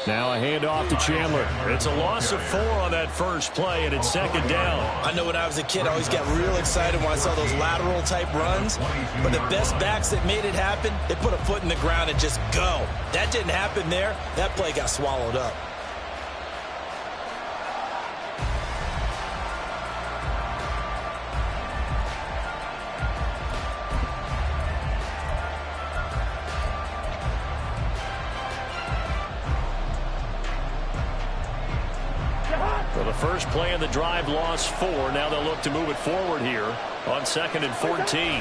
Now a handoff to Chandler. It's a loss of 4 on that first play, and it's second down. I know when I was a kid, I always got real excited when I saw those lateral-type runs. But the best backs that made it happen, they put a foot in the ground and just go. That didn't happen there. That play got swallowed up. Well, the first play of the drive lost 4. Now they'll look to move it forward here on 2nd and 14.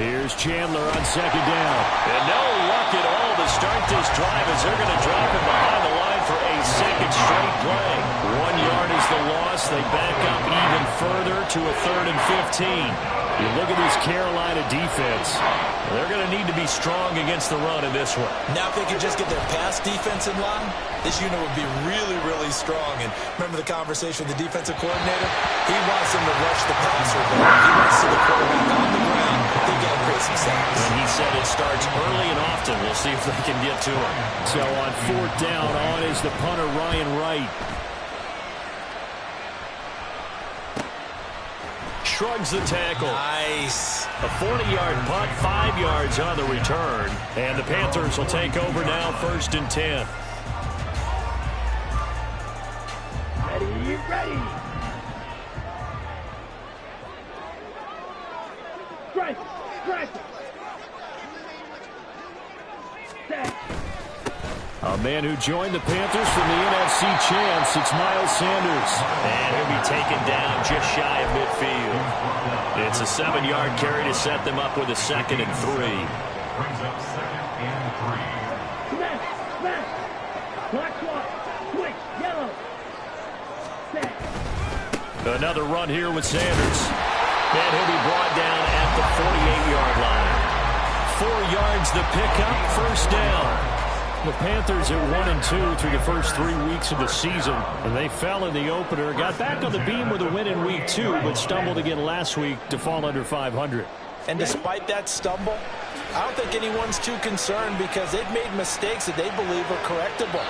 Here's Chandler on 2nd down. And no luck at all to start this drive as they're going to drop him behind the line for a second straight play. 1 yard is the loss. They back up even further to a 3rd and 15. You look at this Carolina defense. They're going to need to be strong against the run in this one. Now if they could just get their pass defense in line, this unit would be really, really strong. And remember the conversation with the defensive coordinator? He wants them to rush the passer. He wants to see the quarterback on the ground. They got to create some sacks. And he said it starts early and often. We'll see if they can get to him. So on 4th down, on is the punter, Ryan Wright. Shrugs the tackle. Nice. A 40-yard punt, 5 yards on the return. And the Panthers will take over now, 1st and 10. Ready. Strike. A man who joined the Panthers from the NFC champs, it's Miles Sanders. And he'll be taken down just shy of midfield. It's a 7-yard carry to set them up with a 2nd and 3. Brings up 2nd and 3. Smash. Black clock. Switch. Yellow. Set. Another run here with Sanders. And he'll be brought down at the 48-yard line. 4 yards the pickup, 1st down. The Panthers at 1-2 through the first 3 weeks of the season, and they fell in the opener, got back on the beam with a win in week 2, but stumbled again last week to fall under 500. And despite that stumble, I don't think anyone's too concerned because they've made mistakes that they believe are correctable.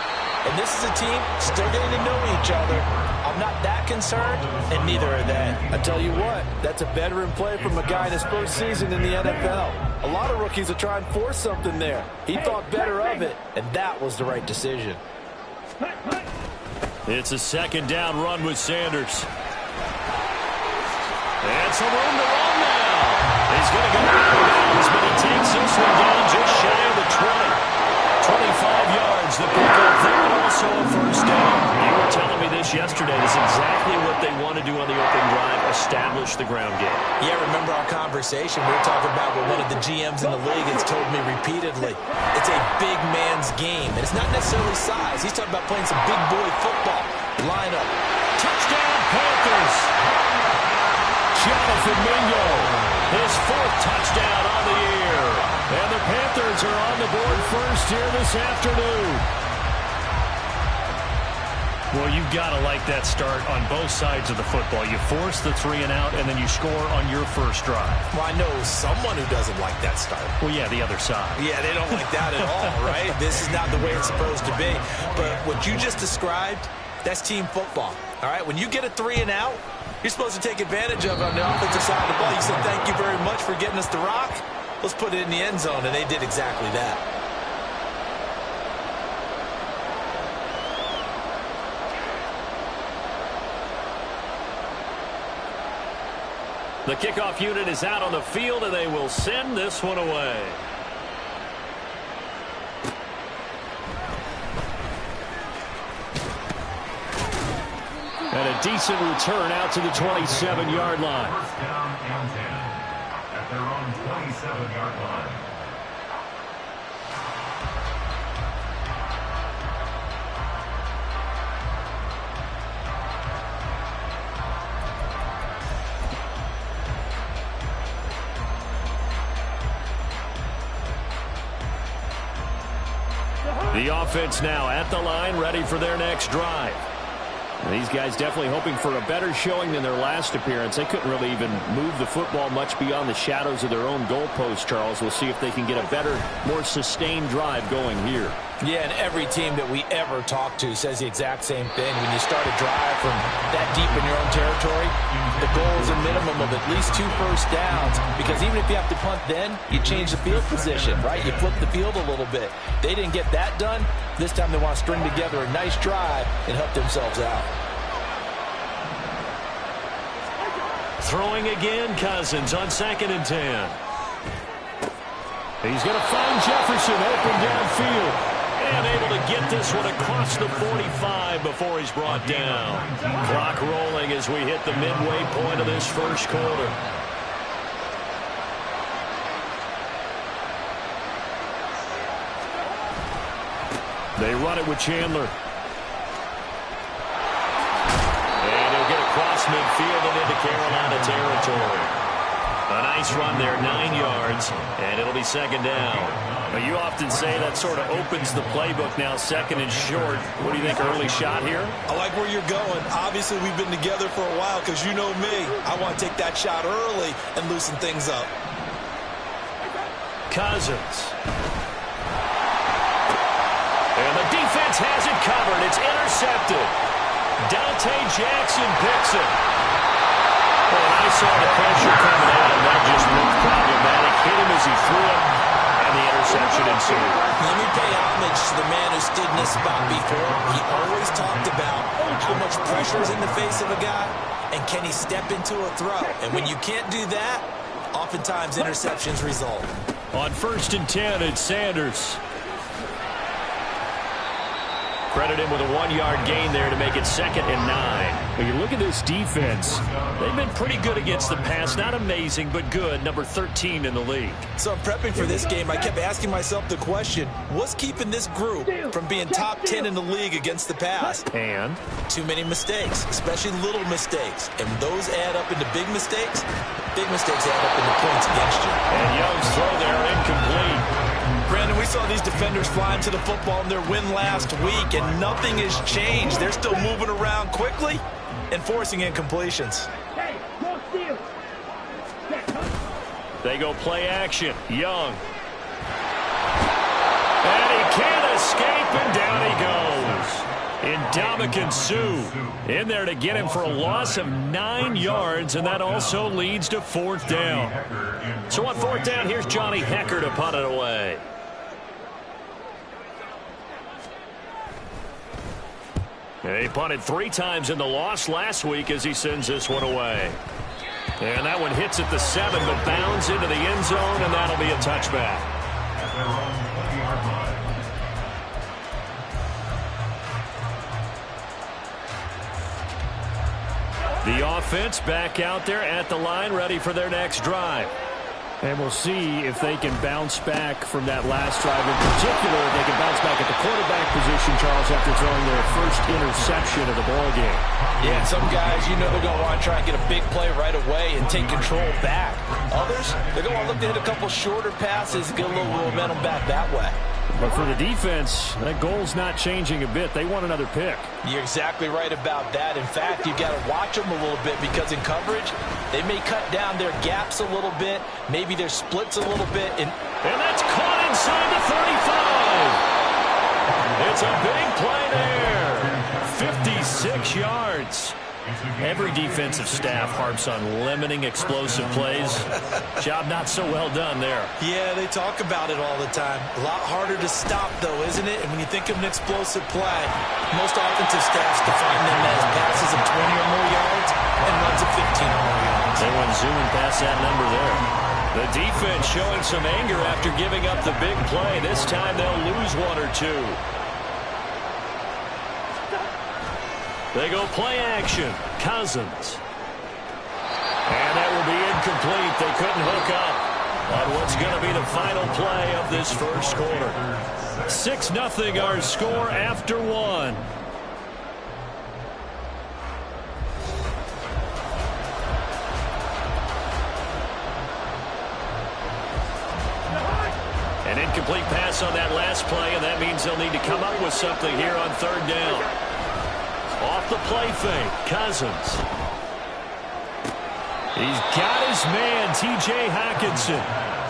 And this is a team still getting to know each other. I'm not that concerned, and neither are they. I tell you what, that's a veteran play from a guy in his first season in the NFL. A lot of rookies are trying to force something there. He thought better of it, and that was the right decision. It's a 2nd down run with Sanders. And some room to run now. He's going to go out of bounds, but he takes this one down just shy of the 20. 25 yards, the pickup there, and also a 1st down. You were telling me this yesterday. This is exactly what they want to do on the opening drive, establish the ground game. Yeah, remember our conversation. We were talking about what one of the GMs in the league has told me repeatedly. It's a big man's game, and it's not necessarily size. He's talking about playing some big boy football. Line up. Touchdown, Panthers! Jonathan Mingo, his 4th touchdown on the year. And the Panthers are on the board first here this afternoon. Well, you've got to like that start on both sides of the football. You force the 3 and out, and then you score on your first drive. Well, I know someone who doesn't like that start. Well, yeah, the other side. Yeah, they don't like that at all, right? This is not the way it's supposed to be. But what you just described, that's team football, all right? When you get a 3 and out, you're supposed to take advantage of it on the offensive side of the ball. You said, thank you very much for getting us the rock. Let's put it in the end zone, and they did exactly that. The kickoff unit is out on the field, and they will send this one away. And a decent return out to the 27-yard line. First down and 10 at their own 27-yard line. The offense now at the line, ready for their next drive. These guys definitely hoping for a better showing than their last appearance. They couldn't really even move the football much beyond the shadows of their own goalpost, Charles. We'll see if they can get a better, more sustained drive going here. Yeah, and every team that we ever talk to says the exact same thing. When you start a drive from that deep in your own territory, the goal is a minimum of at least 2 first downs, because even if you have to punt then, you change the field position, right? You flip the field a little bit. They didn't get that done. This time they want to string together a nice drive and help themselves out. Throwing again, Cousins on 2nd and 10. He's going to find Jefferson open downfield. And able to get this one across the 45 before he's brought down. Clock rolling as we hit the midway point of this first quarter. They run it with Chandler. And he'll get across midfield and into Carolina territory. A nice run there, 9 yards, and it'll be 2nd down. But you often say that sort of opens the playbook now, 2nd and short. What do you think, early shot here? I like where you're going. Obviously, we've been together for a while because you know me. I want to take that shot early and loosen things up. Cousins. And the defense has it covered. It's intercepted. Dante Jackson picks it. Well, I saw the pressure coming out, and that just looked problematic. Hit him as he threw it, and the interception ensued. Let me pay homage to the man who stood in this spot before. He always talked about how much pressure is in the face of a guy, and can he step into a throw. And when you can't do that, oftentimes interceptions result. On 1st and 10, it's Sanders. Credit him with a 1-yard gain there to make it 2nd and 9. When you look at this defense, They've been pretty good against the pass. Not amazing, but good. Number 13 in the league. So I'm prepping for this game. I kept asking myself the question, what's keeping this group from being top 10 in the league against the pass? and Too many mistakes, especially little mistakes. And those add up into big mistakes. Big mistakes add up into points against you. And Young's throw there incomplete. Brandon, we saw these defenders flying to the football in their win last week, and nothing has changed. They're still moving around quickly and forcing incompletions. They go play action. Young. And he can't escape, and down he goes. Ndamukong Suh in there to get him for a loss of 9 yards, and that also leads to 4th down. So on 4th down, here's Johnny Hekker to punt it away. He punted 3 times in the loss last week as he sends this one away. And that one hits at the 7, but bounds into the end zone, and that'll be a touchback. The offense back out there at the line, ready for their next drive. And we'll see if they can bounce back from that last drive. In particular, if they can bounce back at the quarterback position, Charles, after throwing their first interception of the ballgame. Yeah, and some guys, you know they're going to want to try and get a big play right away and take control back. Others, they're going to look to hit a couple shorter passes and get a little momentum back that way. But for the defense, that goal's not changing a bit. They want another pick. You're exactly right about that. In fact, you've got to watch them a little bit because in coverage, they may cut down their gaps a little bit, maybe their splits a little bit. And that's caught inside the 35. It's a big play there. 56 yards. Every defensive staff harps on limiting explosive plays. Job not so well done there. Yeah, they talk about it all the time. A lot harder to stop, though, isn't it? And when you think of an explosive play, most offensive staffs define them as passes of 20 or more yards and runs of 15 or more yards. They went zooming past that number there. The defense showing some anger after giving up the big play. This time they'll lose 1 or 2. They go play action. Cousins. And that will be incomplete. They couldn't hook up on what's going to be the final play of this first quarter. 6-0 our score after 1. An incomplete pass on that last play, and that means they'll need to come up with something here on 3rd down. Off the play fake, Cousins. He's got his man, T.J. Hockenson.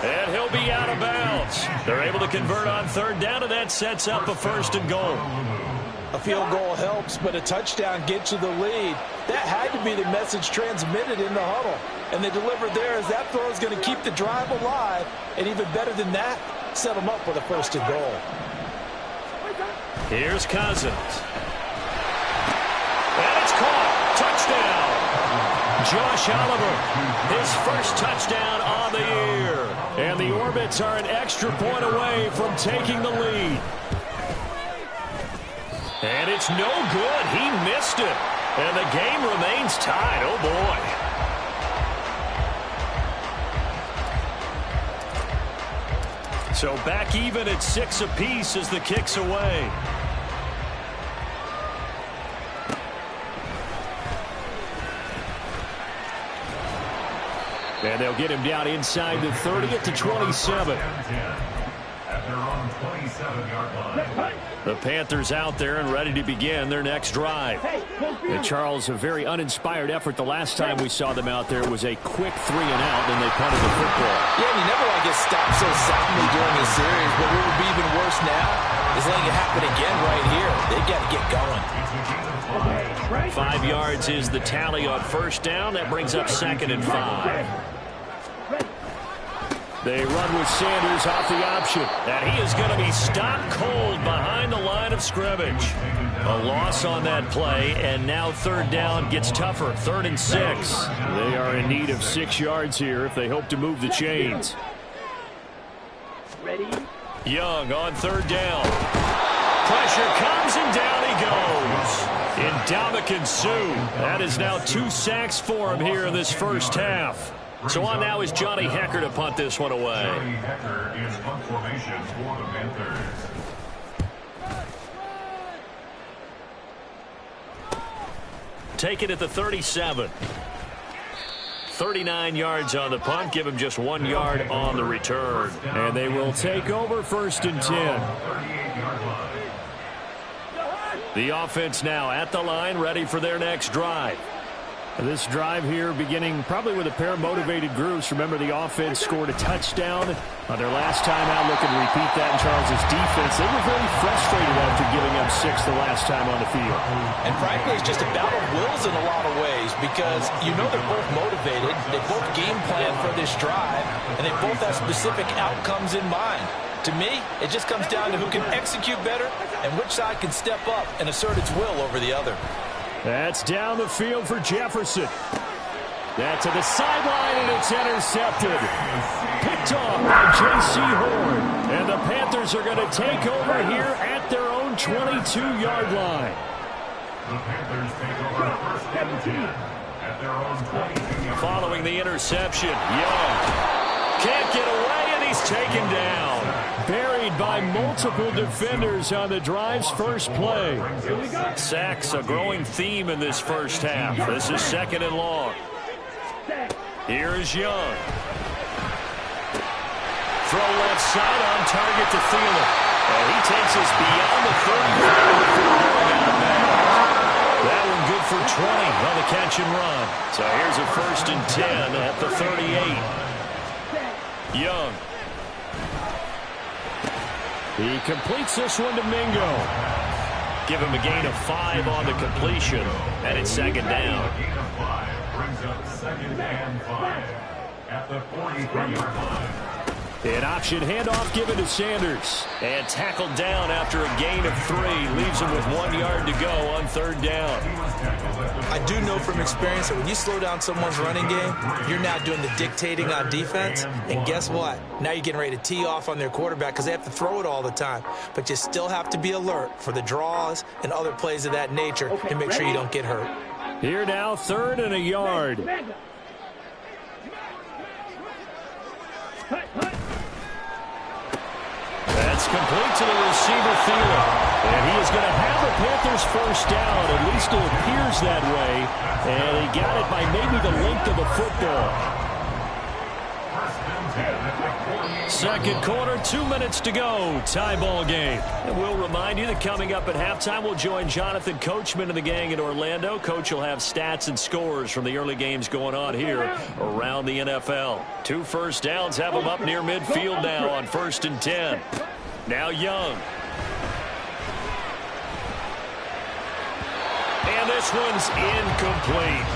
And he'll be out of bounds. They're able to convert on third down, and that sets up a 1st and goal. A field goal helps, but a touchdown gets you the lead. That had to be the message transmitted in the huddle. And they delivered there as that throw is going to keep the drive alive. And even better than that, set them up with a 1st and goal. Here's Cousins. And it's caught. Touchdown. Josh Oliver, his first touchdown on the year. And the Orbits are an extra point away from taking the lead. And it's no good. He missed it. And the game remains tied. Oh, boy. So back even at 6 apiece as the kick's away. And they'll get him down inside the 30 at the 27. At their own 27-yard line. The Panthers out there and ready to begin their next drive. And Charles, a very uninspired effort the last time we saw them out there was a quick 3-and-out, and they punted the football. Yeah, and you never want to get stopped so soundly during this series, but what would be even worse now is letting it happen again right here. They've got to get going. 5 yards is the tally on 1st down. That brings up 2nd and 5. They run with Sanders off the option. And he is going to be stopped cold behind the line of scrimmage. A loss on that play, and now 3rd down gets tougher. 3rd and 6. They are in need of 6 yards here if they hope to move the chains. Young on 3rd down. Pressure comes, and down he goes. Ndamukong Suh. That is now 2 sacks for him here in this first half. So on now is Johnny Hekker to punt this one away. Johnny Hekker is punt formation for the Panthers. Take it at the 37. 39 yards on the punt. Give him just 1 yard on the return. And they will take over 1st and 10. The offense now at the line, ready for their next drive. This drive here beginning probably with a pair of motivated groups. Remember, the offense scored a touchdown on their last time out. Looking to repeat that in Charles's defense. They were very frustrated after giving up 6 the last time on the field. And frankly, it's just a battle of wills in a lot of ways because you know they're both motivated. They both game plan for this drive, and they both have specific outcomes in mind. To me, it just comes down to who can execute better and which side can step up and assert its will over the other. That's down the field for Jefferson. That's to the sideline, and it's intercepted. Picked off by J.C. Horn. And the Panthers are going to take over here at their own 22-yard line. The Panthers take over 1st and 10 at their own 22-yard line. Following the interception, Young can't get away, and he's taken down. Buried by multiple defenders on the drive's first play. Sacks, a growing theme in this first half. This is 2nd and long. Here is Young. Throw left side on target to Thielen. And he takes us beyond the 35 before going out of bounds. That one good for 20 on the catch and run. So here's a 1st and 10 at the 38. Young. He completes this one to Mingo. Give him a gain of 5 on the completion, and it's 2nd down. A gain of 5 brings up 2nd and 5 at the 43-yard line. An option handoff given to Sanders. And tackled down after a gain of 3. Leaves him with 1 yard to go on 3rd down. I do know from experience that when you slow down someone's running game, you're now doing the dictating on defense. And guess what? Now you're getting ready to tee off on their quarterback because they have to throw it all the time. But you still have to be alert for the draws and other plays of that nature to make sure you don't get hurt. Here now, 3rd and a yard. That's complete to the receiver, Thielen. And he is going to have the Panthers first down. At least it appears that way. And he got it by maybe the length of the football. Second quarter, 2 minutes to go. Tie ball game. And we'll remind you that coming up at halftime, we'll join Jonathan Coachman and the gang in Orlando. Coach will have stats and scores from the early games going on here around the NFL. 2 first downs have them up near midfield now on 1st and 10. Now Young. And this one's incomplete.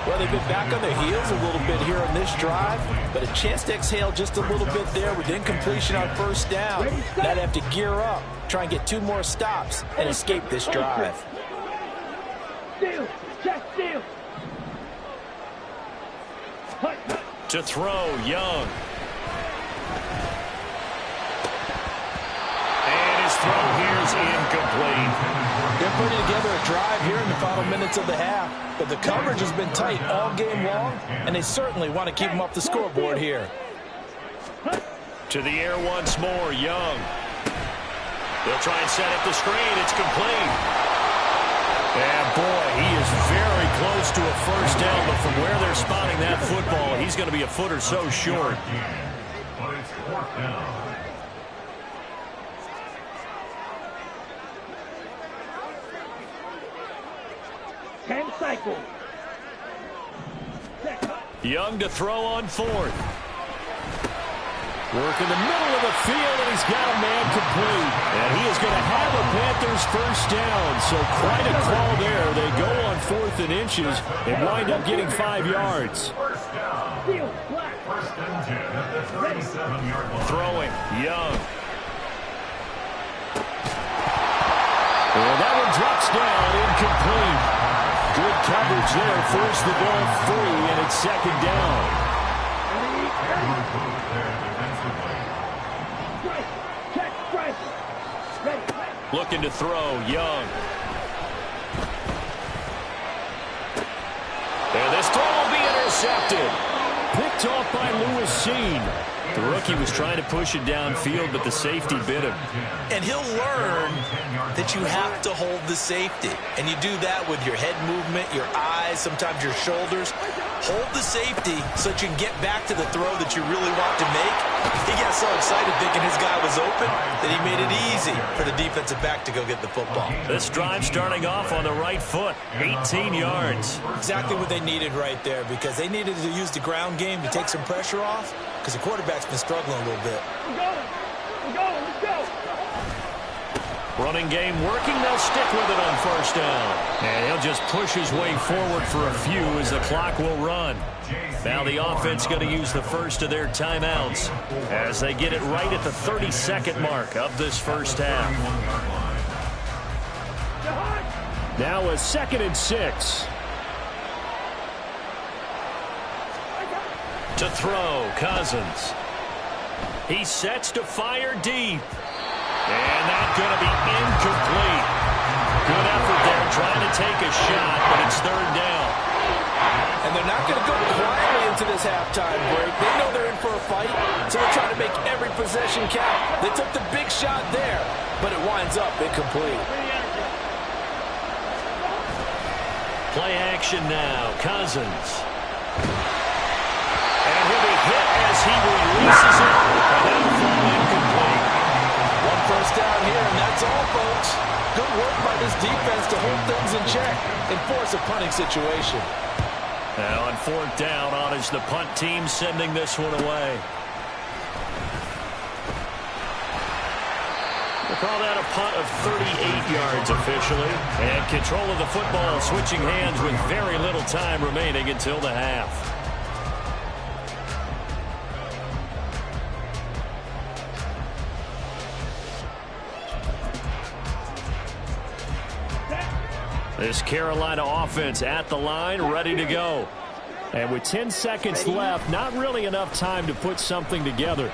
Well, they've been back on their heels a little bit here on this drive, but a chance to exhale just a little bit there with incompletion on 1st down. Now they have to gear up, try and get 2 more stops, and escape this drive. To throw, Young. And his throw here is incomplete. They're putting together a drive here in the final minutes of the half, but the coverage has been tight all game long, and they certainly want to keep them up the scoreboard here. To the air once more, Young. They'll try and set up the screen. It's complete. And boy, he is very close to a 1st down, but from where they're spotting that football, he's going to be a foot or so short. But it's 4th down. Young to throw on 4th. Work in the middle of the field, and he's got a man complete. And he is going to have a Panthers 1st down. So quite a call there. They go on 4th and inches and wind up getting 5 yards. 1st down. 1st and 10 at the 37-yard line. Throwing, Young. And that one drops down, incomplete. Good coverage there. Force the ball free, and it's 2nd down. Looking to throw, Young. And this throw will be intercepted. Picked off by Lewis Cine. The rookie was trying to push it downfield, but the safety bit him. And he'll learn that you have to hold the safety. And you do that with your head movement, your eyes, sometimes your shoulders. Hold the safety so that you can get back to the throw that you really want to make. He got so excited thinking his guy was open that he made it easy for the defensive back to go get the football. This drive starting off on the right foot, 18 yards. Exactly what they needed right there, because they needed to use the ground game to take some pressure off, because the quarterback's been struggling a little bit. Let's go. Running game working. They'll stick with it on 1st down. And he'll just push his way forward for a few as the clock will run. Now the offense going to use the first of their timeouts as they get it right at the 32nd mark of this 1st half. Now a 2nd and 6. To throw, Cousins. He sets to fire deep. And that's going to be incomplete. Good effort there trying to take a shot, but it's 3rd down. And they're not going to go quietly into this halftime break. They know they're in for a fight, so they're trying to make every possession count. They took the big shot there, but it winds up incomplete. Play action now, Cousins. And he'll be hit as he releases it, and that'll fall incomplete. 1 first down here, and that's all, folks. Good work by this defense to hold things in check and force a punting situation. Now on 4th down, on is the punt team sending this one away. We'll call that a punt of 38 yards officially. And control of the football switching hands with very little time remaining until the half. This Carolina offense at the line, ready to go. And with 10 seconds left, not really enough time to put something together.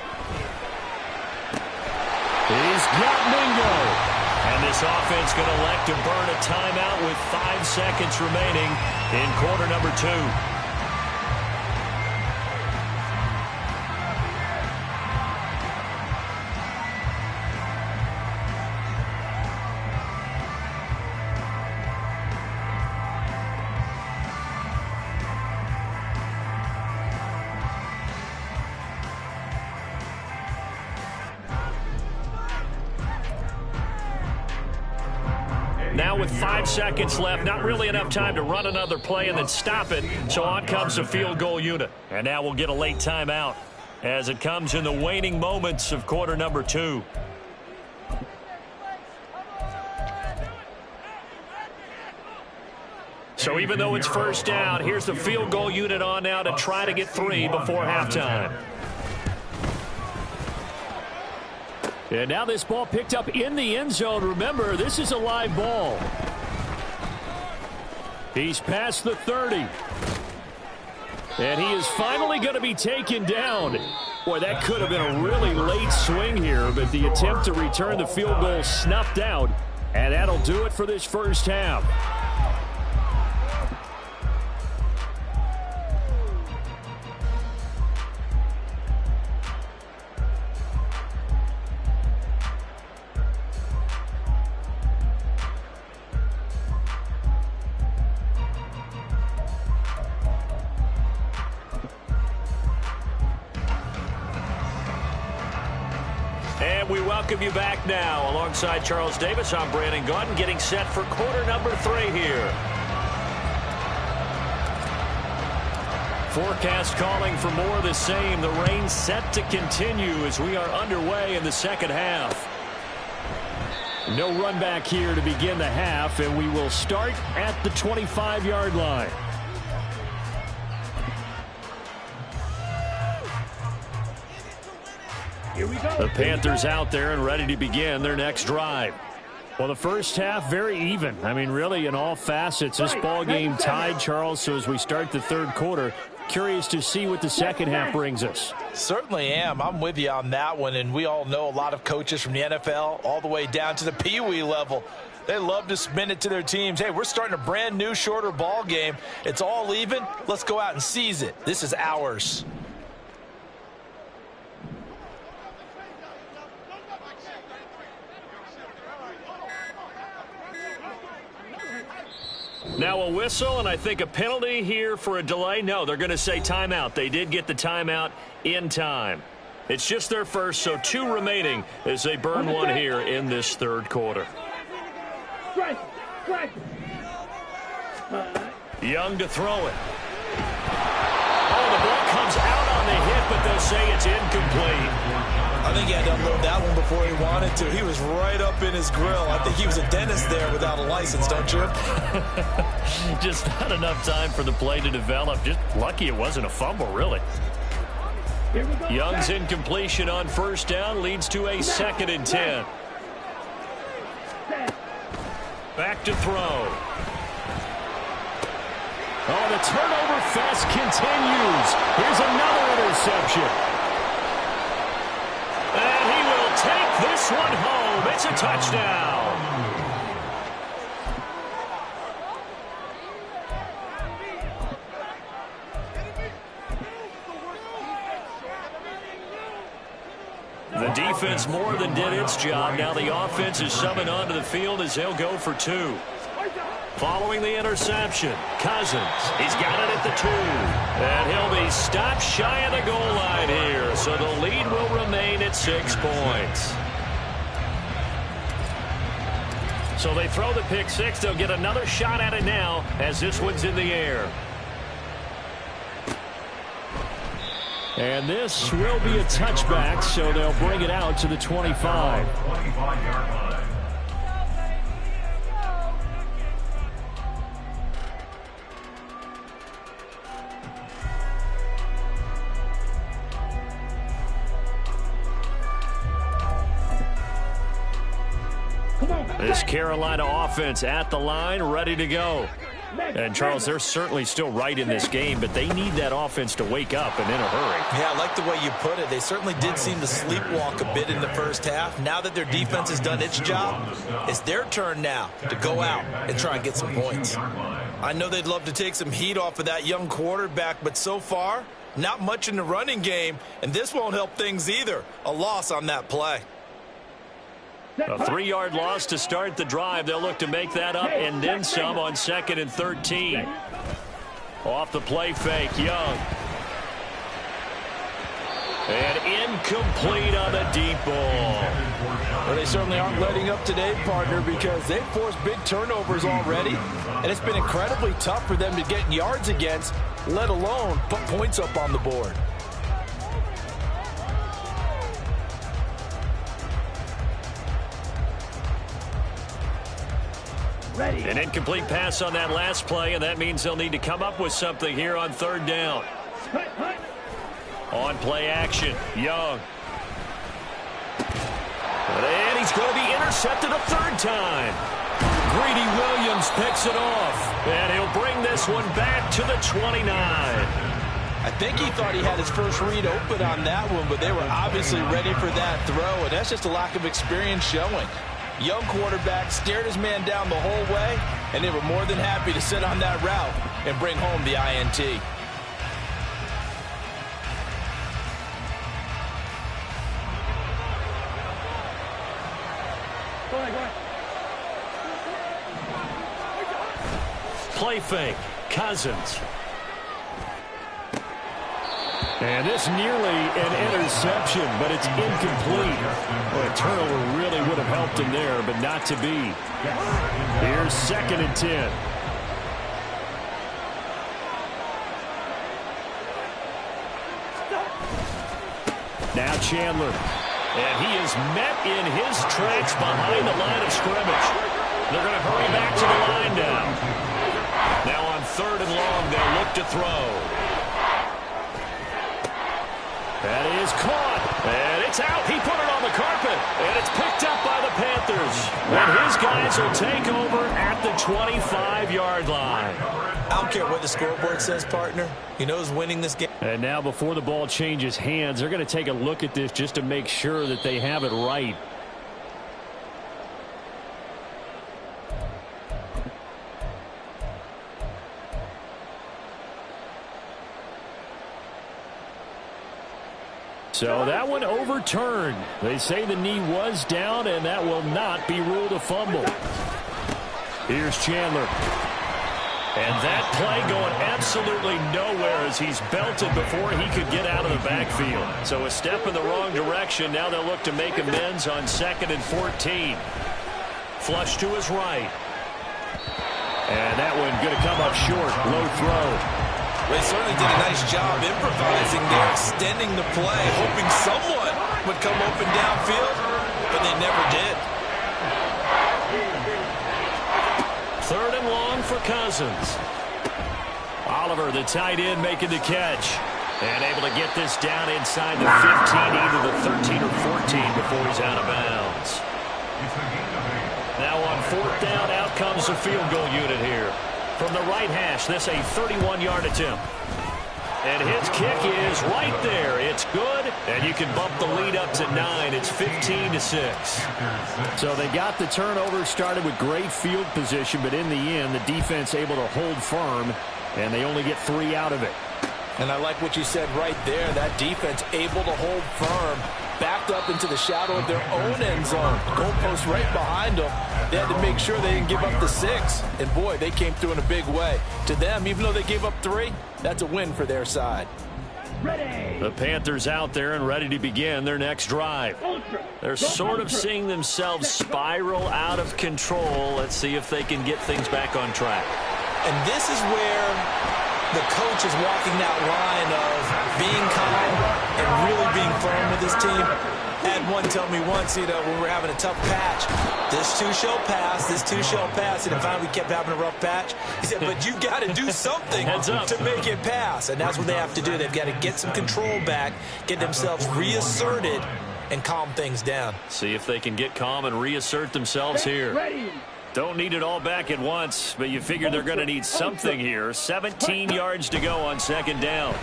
He's got Mingo. And this offense going to elect to burn a timeout with 5 seconds remaining in quarter number 2. now with 5 seconds left. Not really enough time to run another play and then stop it. So on comes the field goal unit. And now we'll get a late timeout as it comes in the waning moments of quarter number 2. So even though it's first down, here's the field goal unit on now to try to get 3 before halftime. And now this ball picked up in the end zone. Remember, this is a live ball. He's past the 30. And he is finally going to be taken down. Boy, that could have been a really late swing here, but the attempt to return the field goal snuffed out. And that'll do it for this first half. And we welcome you back now. Alongside Charles Davis, I'm Brandon Gaudin, getting set for quarter number 3 here. Forecast calling for more of the same. The rain set to continue as we are underway in the second half. No run back here to begin the half, and we will start at the 25-yard line. The Panthers out there and ready to begin their next drive. Well, the first half, very even. I mean, really, in all facets, this ball game tied, Charles. So as we start the third quarter, curious to see what the second half brings us. Certainly am. I'm with you on that one, and we all know a lot of coaches from the NFL all the way down to the Pee Wee level. They love to spin it to their teams. Hey, we're starting a brand new, shorter ball game. It's all even. Let's go out and seize it. This is ours. Now a whistle, and I think a penalty here for a delay. No, they're going to say timeout. They did get the timeout in time. It's just their first, so 2 remaining as they burn one here in this third quarter. Young to throw it. Oh, the ball comes out on the hit, but they'll say it's incomplete. I think he had to unload that one before he wanted to. He was right up in his grill. I think he was a dentist there without a license, don't you? Just not enough time for the play to develop. Just lucky it wasn't a fumble, really. Young's incompletion on first down leads to a 2nd and 10. Back to throw. Oh, the turnover fest continues. Here's another interception. And he will take this one home. It's a touchdown. The defense more than did its job. Now the offense is summoned onto the field as they'll go for 2. Following the interception, Cousins, he's got it at the 2. And he'll be stopped shy of the goal line here. So the lead will remain at 6 points. So they throw the pick 6. They'll get another shot at it now as this one's in the air. And this will be a touchback, so they'll bring it out to the 25. 25-yard line. This Carolina offense at the line, ready to go. And, Charles, they're certainly still right in this game, but they need that offense to wake up and in a hurry. Yeah, I like the way you put it. They certainly did seem to sleepwalk a bit in the first half. Now that their defense has done its job, it's their turn now to go out and try and get some points. I know they'd love to take some heat off of that young quarterback, but so far, not much in the running game, and this won't help things either. A loss on that play. A 3-yard loss to start the drive. They'll look to make that up and then some on 2nd and 13. Off the play fake, Young. And incomplete on the deep ball. Well, they certainly aren't letting up today, partner, because they've forced big turnovers already, and it's been incredibly tough for them to get yards against, let alone put points up on the board. Ready. An incomplete pass on that last play, and that means they'll need to come up with something here on third down. On play action, Young. And he's going to be intercepted a third time. Greedy Williams picks it off, and he'll bring this one back to the 29. I think he thought he had his first read open on that one, but they were obviously ready for that throw, and that's just a lack of experience showing. Young quarterback stared his man down the whole way, and they were more than happy to sit on that route and bring home the INT. Play fake, Cousins. And this nearly an interception, but it's incomplete. Well, a turnover really would have helped him there, but not to be. Here's 2nd and 10. Now Chandler. And he is met in his tracks behind the line of scrimmage. They're going to hurry back to the line now. Now on 3rd and long, they'll look to throw. That is caught. And it's out. He put it on the carpet. And it's picked up by the Panthers. And his guys will take over at the 25-yard line. I don't care what the scoreboard says, partner. He knows winning this game. And now before the ball changes hands, they're going to take a look at this just to make sure that they have it right. So that one overturned. They say the knee was down, and that will not be ruled a fumble. Here's Chandler. And that play going absolutely nowhere as he's belted before he could get out of the backfield. So a step in the wrong direction. Now they'll look to make amends on 2nd and 14. Flush to his right. And that one going to come up short. Low throw. They certainly did a nice job improvising there, extending the play, hoping someone would come open downfield, but they never did. 3rd and long for Cousins. Oliver, the tight end, making the catch. And able to get this down inside the 15, either the 13 or 14 before he's out of bounds. Now on 4th down, out comes the field goal unit here. From the right hash, this a 31-yard attempt. And his kick is right there. It's good, and you can bump the lead up to 9. It's 15-6. So they got the turnover started with great field position, but in the end, the defense able to hold firm, and they only get 3 out of it. And I like what you said right there. That defense able to hold firm, backed up into the shadow of their own end zone. Goalpost right behind them. They had to make sure they didn't give up the 6. And, boy, they came through in a big way. To them, even though they gave up 3, that's a win for their side. Ready. The Panthers out there and ready to begin their next drive. They're sort of seeing themselves spiral out of control. Let's see if they can get things back on track. And this is where the coach is walking that line of being calm and really being firm with his team. Had one tell me once, when we're having a tough patch, this too shall pass, this too shall pass. And finally we kept having a rough patch. He said, but you got to do something to make it pass. And that's what they have to do. They've got to get some control back, get themselves reasserted, and calm things down. See if they can get calm and reassert themselves here. Don't need it all back at once, but you figure they're going to need something here. 17 yards to go on 2nd down.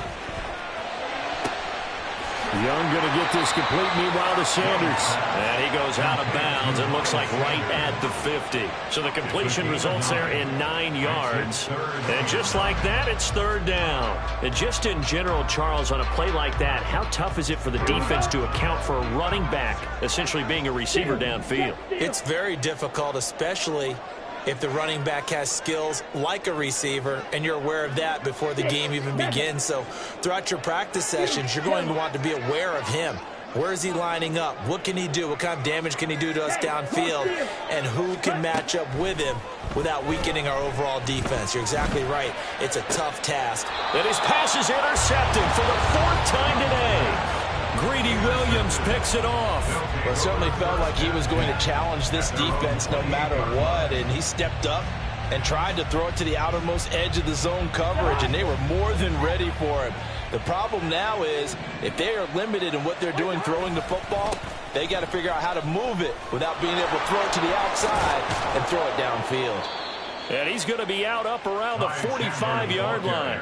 Young going to get this complete, meanwhile to Sanders. And he goes out of bounds. It looks like right at the 50. So the completion results there in 9 yards. And just like that, it's 3rd down. And just in general, Charles, on a play like that, how tough is it for the defense to account for a running back essentially being a receiver downfield? It's very difficult, especially if the running back has skills like a receiver, and you're aware of that before the game even begins. So throughout your practice sessions, you're going to want to be aware of him. Where is he lining up? What can he do? What kind of damage can he do to us downfield? And who can match up with him without weakening our overall defense? You're exactly right. It's a tough task. And his pass is intercepted for the 4th time today. Greedy Williams picks it off. Well, it certainly felt like he was going to challenge this defense no matter what, and he stepped up and tried to throw it to the outermost edge of the zone coverage, and they were more than ready for him. The problem now is if they are limited in what they're doing throwing the football, they got to figure out how to move it without being able to throw it to the outside and throw it downfield. And he's going to be out up around the 45-yard line.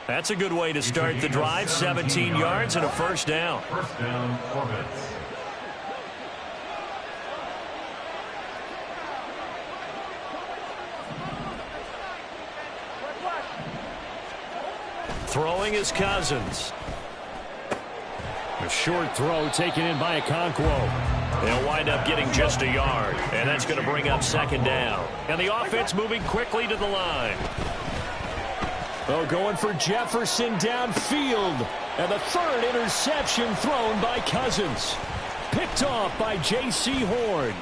That's a good way to start the drive. 17 yards and a first down. First down, Orbits. Throwing is Cousins. A short throw taken in by Okonkwo. They'll wind up getting just a yard, and that's going to bring up 2nd down. And the offense moving quickly to the line. Oh, going for Jefferson downfield. And the 3rd interception thrown by Cousins. Picked off by J.C. Horn.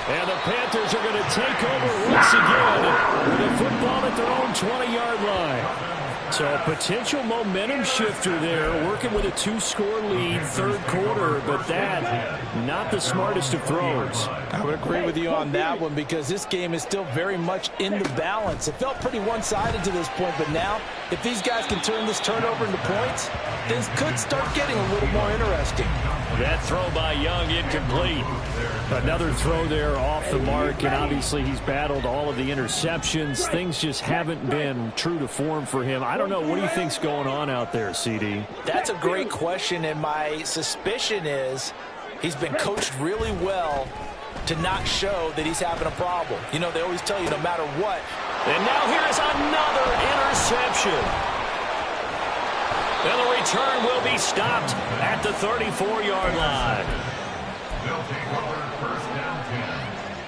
And the Panthers are going to take over once again with a football at their own 20-yard line. So a potential momentum shifter there, working with a 2-score lead, 3rd quarter, but that, not the smartest of throws. I would agree with you on that one because this game is still very much in the balance. It felt pretty one-sided to this point, but now, if these guys can turn this turnover into points, things could start getting a little more interesting. That throw by Young incomplete. Another throw there off the mark, and obviously he's battled all of the interceptions. Things just haven't been true to form for him. I don't know. What do you think's going on out there, CD? That's a great question, and my suspicion is he's been coached really well to not show that he's having a problem. You know, they always tell you no matter what. And now here is another interception. And the return will be stopped at the 34-yard line. They'll take over first down 10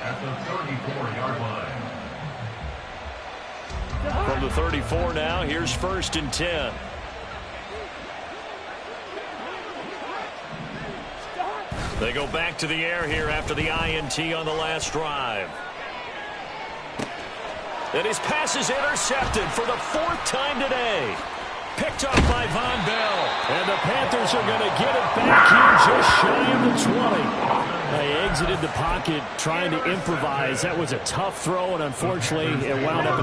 at the 34-yard line. From the 34 now, here's 1st and 10. They go back to the air here after the INT on the last drive. And his pass is intercepted for the 4th time today. Picked up by Von Bell. And the Panthers are going to get it back here just shy of the 20. They exited the pocket trying to improvise. That was a tough throw, and unfortunately, it wound up in the